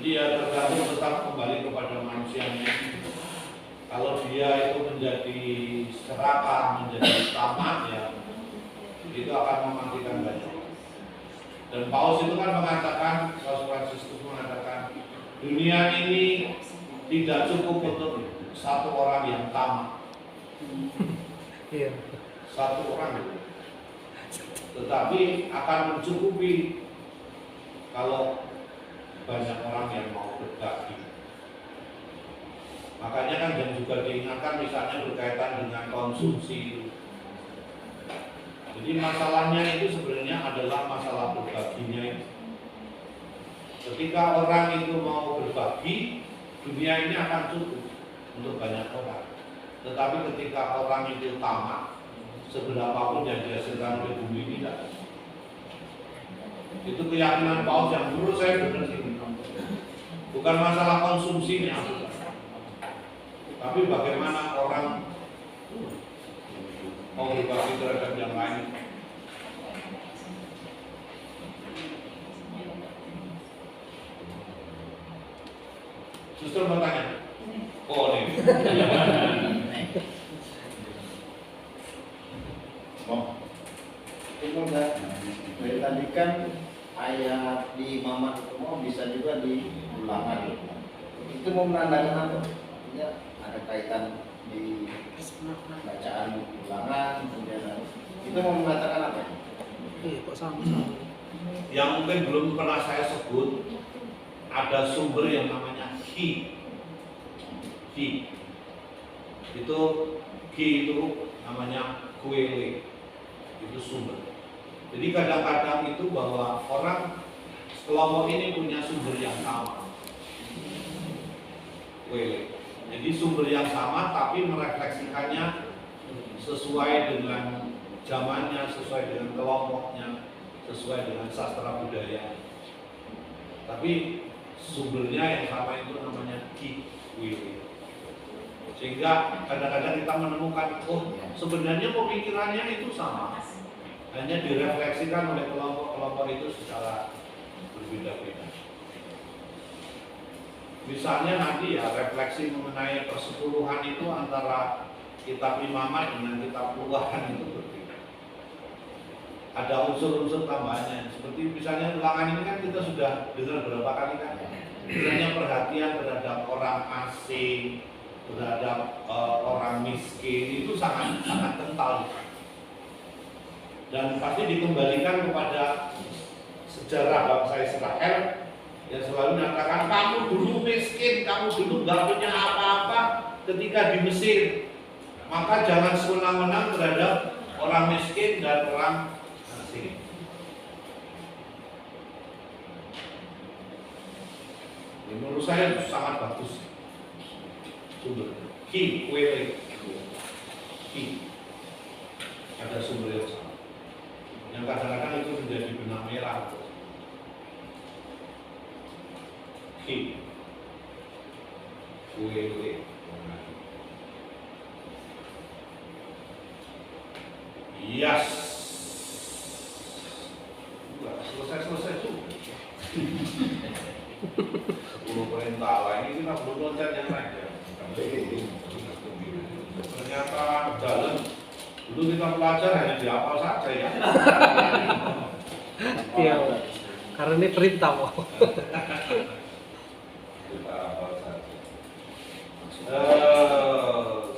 Jadi ya tergantung tetap kembali kepada manusianya. Kalau dia itu menjadi serakah, menjadi tamak, ya itu akan mematikan banyak. Dan Paulus itu kan mengatakan, Paulus Fransiskus mengatakan, dunia ini tidak cukup untuk satu orang yang tamak. Satu orang, tetapi akan mencukupi kalau banyak orang yang mau berbagi. Makanya kan dan juga diingatkan misalnya berkaitan dengan konsumsi. Jadi masalahnya itu sebenarnya adalah masalah berbaginya. Ketika orang itu mau berbagi, dunia ini akan cukup untuk banyak orang. Tetapi ketika orang itu tamak, seberapapun yang dihasilkan oleh bumi ini tidak. Itu keyakinan Paulus yang menurut saya benar sih. Bukan masalah konsumsinya, tapi bagaimana orang mau berbagi terhadap yang lain. Suster bertanya, oh ini. Itu enggak. Dari tadi kan ayat di Mamat itu mau bisa juga di ulangan. Itu mau menandakan apa? Ya, ada kaitan di bacaan ulangan, kemudian itu mau mengatakan apa? Kok sama? Yang mungkin belum pernah saya sebut, ada sumber yang namanya ki. Itu ki itu namanya kuele. Itu sumber. Jadi kadang-kadang itu bahwa orang kelompok ini punya sumber yang sama. Kuele. Jadi sumber yang sama tapi merefleksikannya sesuai dengan zamannya, sesuai dengan kelompoknya, sesuai dengan sastra budaya. Tapi sumbernya yang sama itu namanya ki. Sehingga kadang-kadang kita menemukan, oh sebenarnya pemikirannya itu sama, hanya direfleksikan oleh kelompok-kelompok itu secara berbeda-beda. Misalnya nanti ya refleksi mengenai persepuluhan itu antara kitab Imamat dengan kitab Ulangan itu berbeda. Ada unsur-unsur tambahannya, seperti misalnya Ulangan ini kan kita sudah dengar berapa kali kan, misalnya perhatian terhadap orang asing, terhadap orang miskin itu sangat kental, dan pasti dikembalikan kepada sejarah bangsa Israel yang selalu mengatakan kamu dulu miskin, kamu dulu nggak punya apa-apa ketika di Mesir, maka jangan sewenang-wenang terhadap orang miskin dan orang asing. Menurut saya sangat bagus. Sumber ki, kuele, ki, ada sumber yang sama. Yang kadang-kadang itu menjadi benang merah. Ki, kuele, yes. Selesai tuh. 10 perintah lah ini kita belum loncat yang lain ya. Ternyata jalan dulu kita belajar hanya dihafal saja ya. Iya, karena ini perintah kok. Kita hafal saja.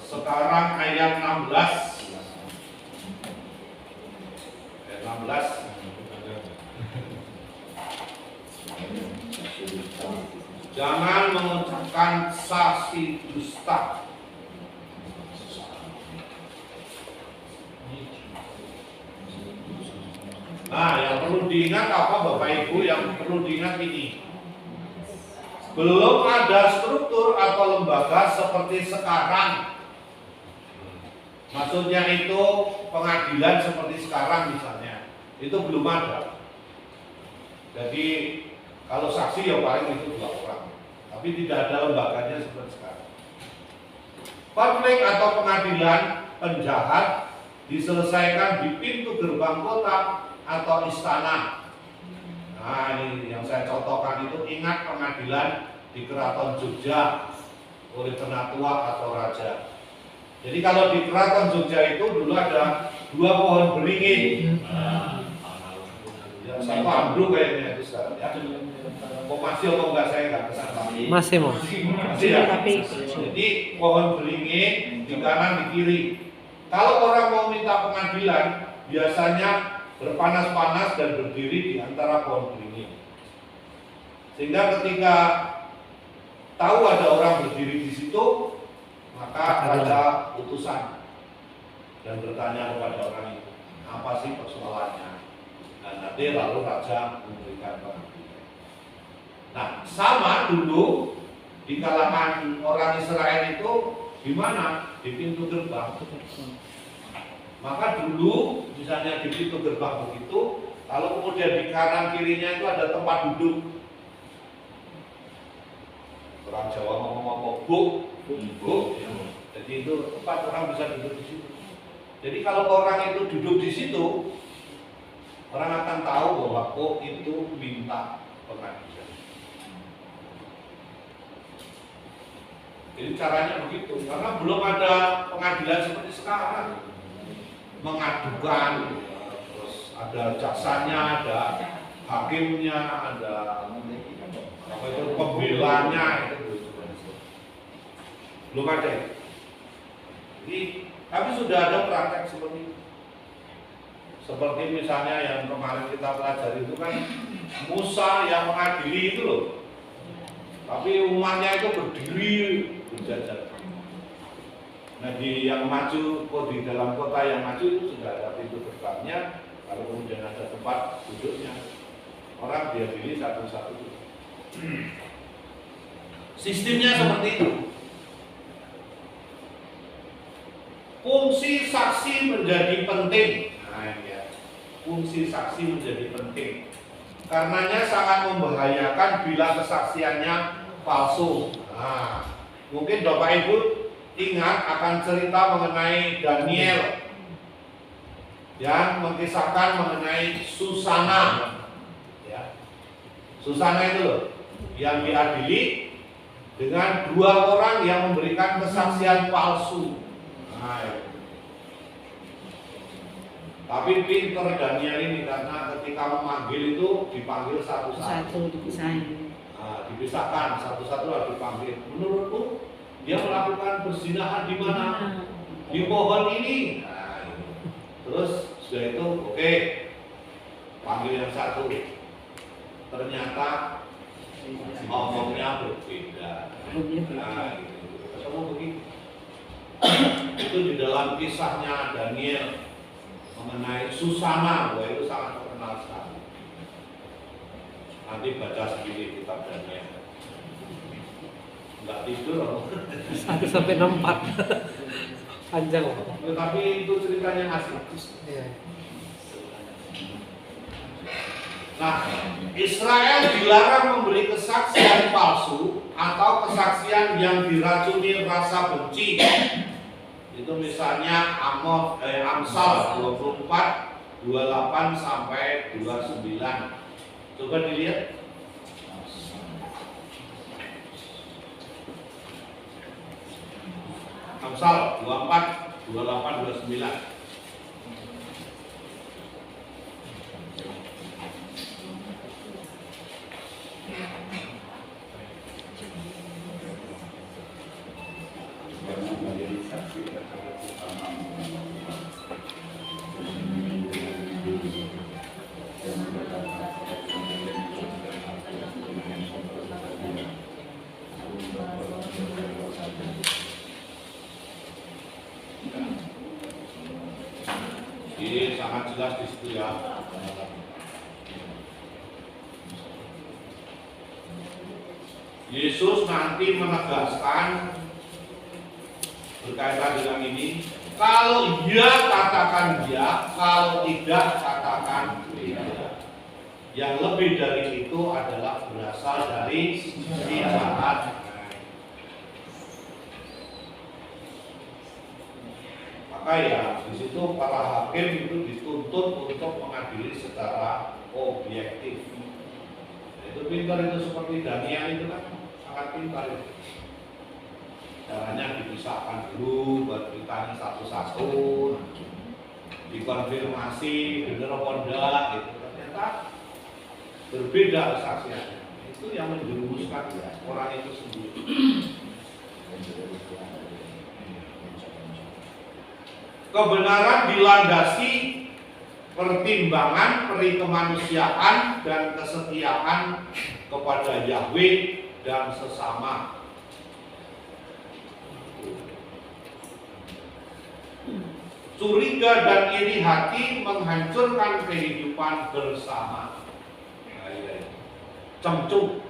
Sekarang ayat 16. Ayat 16. Jangan mengucapkan saksi dusta. Nah, yang perlu diingat apa Bapak Ibu? Yang perlu diingat ini, belum ada struktur atau lembaga seperti sekarang. Maksudnya itu pengadilan seperti sekarang misalnya, itu belum ada. Jadi kalau saksi ya paling itu 2 orang, tapi tidak ada lembaganya seperti sekarang. Konflik atau pengadilan penjahat diselesaikan di pintu gerbang kota atau istana. Nah ini yang saya contohkan itu, ingat mengingat pengadilan di Keraton Jogja oleh Penatua atau Raja. Jadi kalau di Keraton Jogja itu dulu ada 2 pohon beringin. Ya, satu ambruk kayaknya itu sekarang ya. Kok masih atau enggak saya nggak kesana. Masih mau. Masih ya. Jadi pohon beringin di kanan di kiri. Kalau orang mau minta pengadilan, biasanya berpanas-panas dan berdiri di antara pohon beringin. Sehingga ketika tahu ada orang berdiri di situ, maka ada utusan dan bertanya kepada orang itu, apa sih persoalannya? Dan nanti lalu raja memberikan pengadilan. Nah, sama dulu di kalangan orang Israel itu di mana? Di pintu gerbang. Maka dulu misalnya di pintu gerbang begitu, kalau kemudian di kanan kirinya itu ada tempat duduk. Orang Jawa ngomong apa? Buk. Ya. Jadi itu tempat orang bisa duduk di situ. Jadi kalau orang itu duduk di situ, orang akan tahu bahwa kok itu minta pengadilan. Jadi caranya begitu, karena belum ada pengadilan seperti sekarang. Mengadukan, terus ada jaksanya, ada hakimnya, ada apa itu pembelanya, itu belum ada. Jadi, tapi sudah ada praktek seperti itu. Seperti misalnya yang kemarin kita pelajari itu kan Musa yang mengadili itu loh. Tapi umatnya itu berdiri berjajar. Nah di yang maju, di dalam kota yang maju itu sudah ada pintu gerbangnya, lalu kemudian ada tempat duduknya. Orang diadili satu-satu. Sistemnya seperti itu. Fungsi saksi menjadi penting. Nah ya, fungsi saksi menjadi penting. Karenanya sangat membahayakan bila kesaksiannya palsu. Nah, mungkin Bapak Ibu ingat akan cerita mengenai Daniel yang mengisahkan mengenai Susana. Ya. Susana itu loh, yang diadili dengan 2 orang yang memberikan kesaksian palsu. Nah, ya. Tapi pinter Daniel ini karena ketika memanggil itu dipanggil satu-satu. Satu dipisahin. Nah, dipisahkan satu-satu harus dipanggil. Menurutku dia melakukan perzinahan di mana? Di pohon ini. Nah, terus sudah itu oke, panggil yang satu. Ternyata ngomongnya berbeda. Nah, gitu. Ketemu begitu. Itu di dalam kisahnya Daniel mengenai Susana, bahwa itu sangat terkenal sekali. Nanti baca sendiri kitab Daniel. Enggak tidur. 1 sampai 64. Panjang. Tapi itu ceritanya asik. Iya. Nah, Israel dilarang memberi kesaksian palsu atau kesaksian yang diracuni rasa benci. Itu misalnya Amsal 24, 28 sampai 29. Coba dilihat. Amsal 24, 28, 29. Ini sangat jelas di situ ya. Yesus nanti menegaskan berkaitan dengan ini, kalau ya katakan ya, kalau tidak katakan tidak. Yang lebih dari itu adalah berasal dari syarat. Maka ya di situ para hakim itu dituntut untuk mengadili secara objektif. Itu pintar itu seperti Daniel itu kan sangat pintar itu. Caranya dipisahkan dulu, buat ditanya satu-satu, dikonfirmasi bener apa enggak gitu. Ternyata berbeda kesaksiannya. Itu yang menjerumuskan orang itu sendiri. Kebenaran dilandasi pertimbangan peri kemanusiaan dan kesetiaan kepada Yahweh dan sesama. Curiga dan iri hati menghancurkan kehidupan bersama. Cemcuk.